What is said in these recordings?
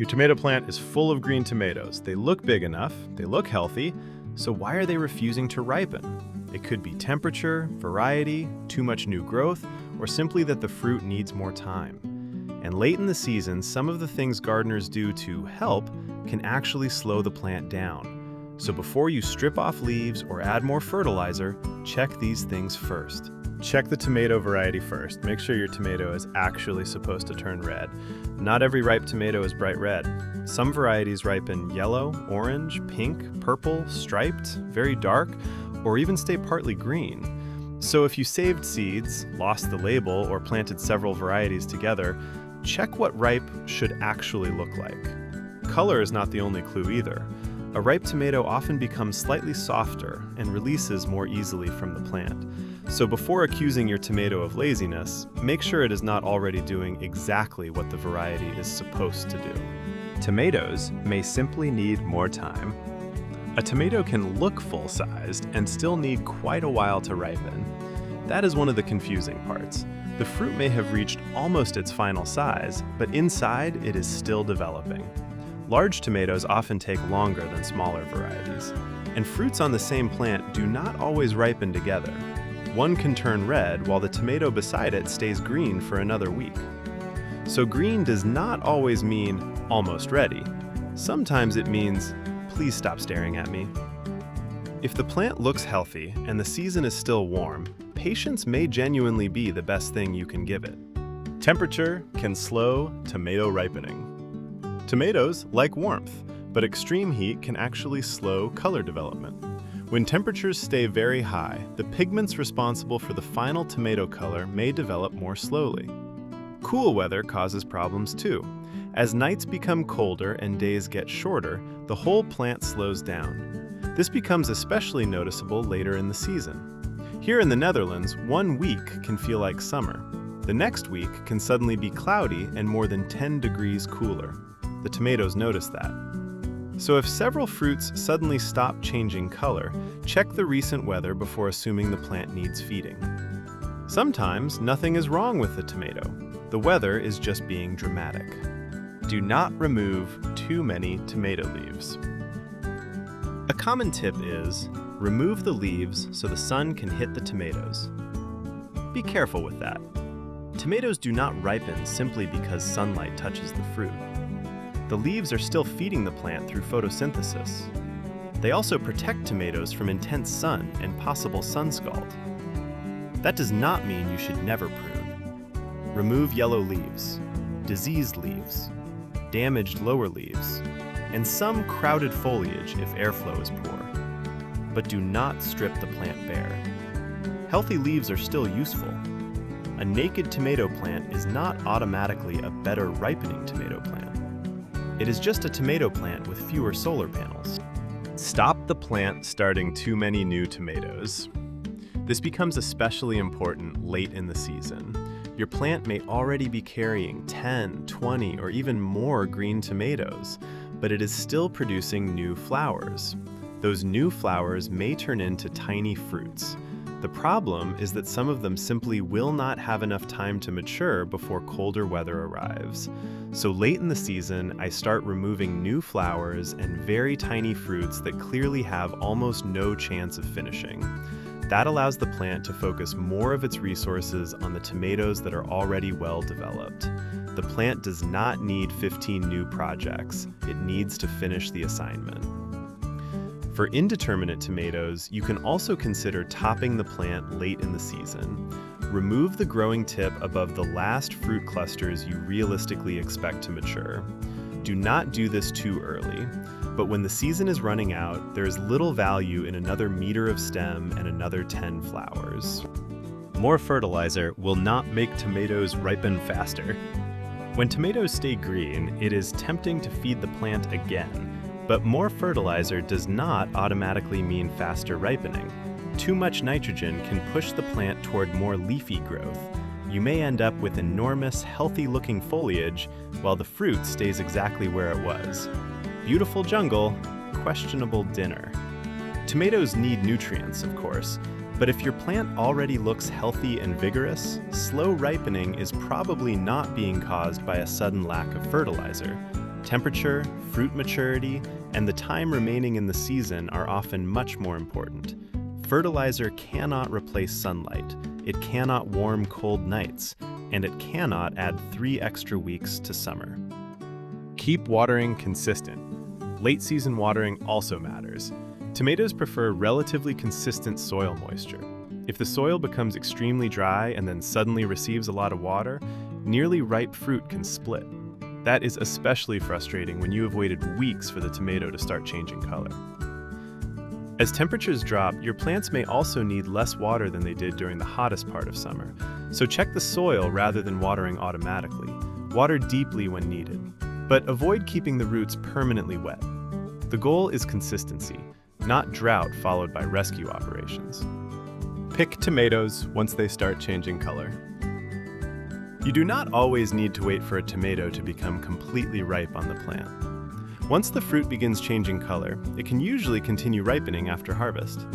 Your tomato plant is full of green tomatoes. They look big enough, they look healthy, so why are they refusing to ripen? It could be temperature, variety, too much new growth, or simply that the fruit needs more time. And late in the season, some of the things gardeners do to help can actually slow the plant down. So before you strip off leaves or add more fertilizer, check these things first. Check the tomato variety first. Make sure your tomato is actually supposed to turn red. Not every ripe tomato is bright red. Some varieties ripen yellow, orange, pink, purple, striped, very dark, or even stay partly green. So if you saved seeds, lost the label, or planted several varieties together, check what ripe should actually look like. Color is not the only clue either. A ripe tomato often becomes slightly softer and releases more easily from the plant. So before accusing your tomato of laziness, make sure it is not already doing exactly what the variety is supposed to do. Tomatoes may simply need more time. A tomato can look full-sized and still need quite a while to ripen. That is one of the confusing parts. The fruit may have reached almost its final size, but inside it is still developing. Large tomatoes often take longer than smaller varieties, and fruits on the same plant do not always ripen together. One can turn red while the tomato beside it stays green for another week. So green does not always mean almost ready. Sometimes it means, please stop staring at me. If the plant looks healthy and the season is still warm, patience may genuinely be the best thing you can give it. Temperature can slow tomato ripening. Tomatoes like warmth, but extreme heat can actually slow color development. When temperatures stay very high, the pigments responsible for the final tomato color may develop more slowly. Cool weather causes problems too. As nights become colder and days get shorter, the whole plant slows down. This becomes especially noticeable later in the season. Here in the Netherlands, 1 week can feel like summer. The next week can suddenly be cloudy and more than 10 degrees cooler. The tomatoes notice that. So if several fruits suddenly stop changing color, check the recent weather before assuming the plant needs feeding. Sometimes nothing is wrong with the tomato. The weather is just being dramatic. Do not remove too many tomato leaves. A common tip is, remove the leaves so the sun can hit the tomatoes. Be careful with that. Tomatoes do not ripen simply because sunlight touches the fruit. The leaves are still feeding the plant through photosynthesis. They also protect tomatoes from intense sun and possible sun scald. That does not mean you should never prune. Remove yellow leaves, diseased leaves, damaged lower leaves, and some crowded foliage if airflow is poor. But do not strip the plant bare. Healthy leaves are still useful. A naked tomato plant is not automatically a better ripening tomato plant. It is just a tomato plant with fewer solar panels. Stop the plant starting too many new tomatoes. This becomes especially important late in the season. Your plant may already be carrying 10, 20, or even more green tomatoes, but it is still producing new flowers. Those new flowers may turn into tiny fruits. The problem is that some of them simply will not have enough time to mature before colder weather arrives. So late in the season, I start removing new flowers and very tiny fruits that clearly have almost no chance of finishing. That allows the plant to focus more of its resources on the tomatoes that are already well developed. The plant does not need 15 new projects. It needs to finish the assignment. For indeterminate tomatoes, you can also consider topping the plant late in the season. Remove the growing tip above the last fruit clusters you realistically expect to mature. Do not do this too early, but when the season is running out, there is little value in another meter of stem and another 10 flowers. More fertilizer will not make tomatoes ripen faster. When tomatoes stay green, it is tempting to feed the plant again. But more fertilizer does not automatically mean faster ripening. Too much nitrogen can push the plant toward more leafy growth. You may end up with enormous, healthy-looking foliage while the fruit stays exactly where it was. Beautiful jungle, questionable dinner. Tomatoes need nutrients, of course, but if your plant already looks healthy and vigorous, slow ripening is probably not being caused by a sudden lack of fertilizer. Temperature, fruit maturity, and the time remaining in the season are often much more important. Fertilizer cannot replace sunlight, it cannot warm cold nights, and it cannot add 3 extra weeks to summer. Keep watering consistent. Late season watering also matters. Tomatoes prefer relatively consistent soil moisture. If the soil becomes extremely dry and then suddenly receives a lot of water, nearly ripe fruit can split. That is especially frustrating when you have waited weeks for the tomato to start changing color. As temperatures drop, your plants may also need less water than they did during the hottest part of summer, so check the soil rather than watering automatically. Water deeply when needed, but avoid keeping the roots permanently wet. The goal is consistency, not drought followed by rescue operations. Pick tomatoes once they start changing color. You do not always need to wait for a tomato to become completely ripe on the plant. Once the fruit begins changing color, it can usually continue ripening after harvest.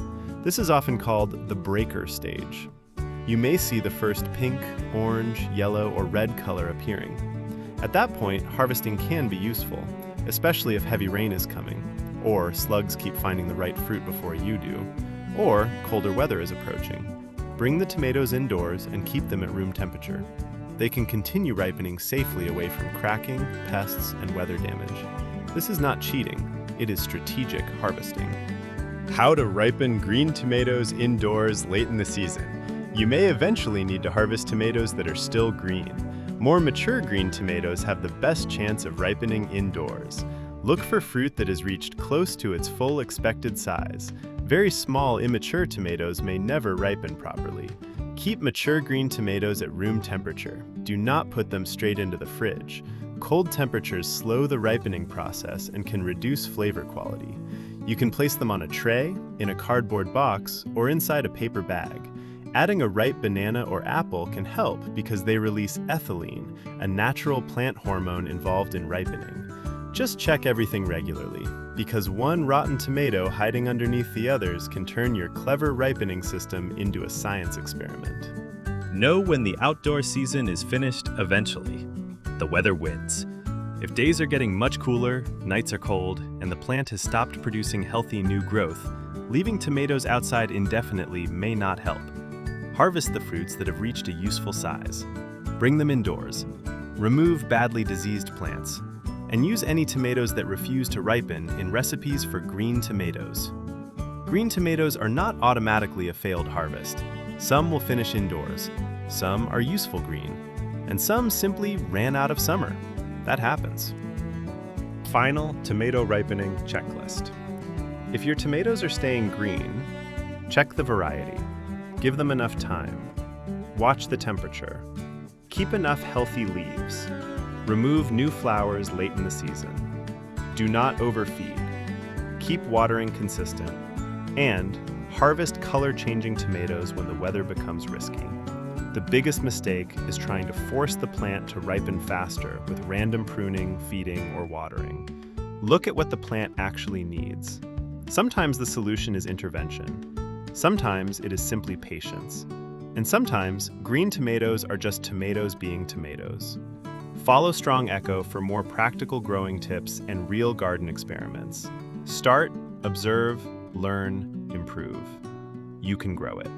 This is often called the breaker stage. You may see the first pink, orange, yellow, or red color appearing. At that point, harvesting can be useful, especially if heavy rain is coming, or slugs keep finding the right fruit before you do, or colder weather is approaching. Bring the tomatoes indoors and keep them at room temperature. They can continue ripening safely away from cracking, pests, and weather damage. This is not cheating, it is strategic harvesting. How to ripen green tomatoes indoors late in the season. You may eventually need to harvest tomatoes that are still green. More mature green tomatoes have the best chance of ripening indoors. Look for fruit that has reached close to its full expected size. Very small, immature tomatoes may never ripen properly. Keep mature green tomatoes at room temperature. Do not put them straight into the fridge. Cold temperatures slow the ripening process and can reduce flavor quality. You can place them on a tray, in a cardboard box, or inside a paper bag. Adding a ripe banana or apple can help because they release ethylene, a natural plant hormone involved in ripening. Just check everything regularly, because one rotten tomato hiding underneath the others can turn your clever ripening system into a science experiment. Know when the outdoor season is finished eventually. The weather wins. If days are getting much cooler, nights are cold, and the plant has stopped producing healthy new growth, leaving tomatoes outside indefinitely may not help. Harvest the fruits that have reached a useful size. Bring them indoors. Remove badly diseased plants. And use any tomatoes that refuse to ripen in recipes for green tomatoes. Green tomatoes are not automatically a failed harvest. Some will finish indoors, some are useful green, and some simply ran out of summer. That happens. Final tomato ripening checklist. If your tomatoes are staying green, check the variety. Give them enough time. Watch the temperature. Keep enough healthy leaves. Remove new flowers late in the season. Do not overfeed. Keep watering consistent. And harvest color-changing tomatoes when the weather becomes risky. The biggest mistake is trying to force the plant to ripen faster with random pruning, feeding, or watering. Look at what the plant actually needs. Sometimes the solution is intervention. Sometimes it is simply patience. And sometimes green tomatoes are just tomatoes being tomatoes. Follow Strong Echo for more practical growing tips and real garden experiments. Start, observe, learn, improve. You can grow it.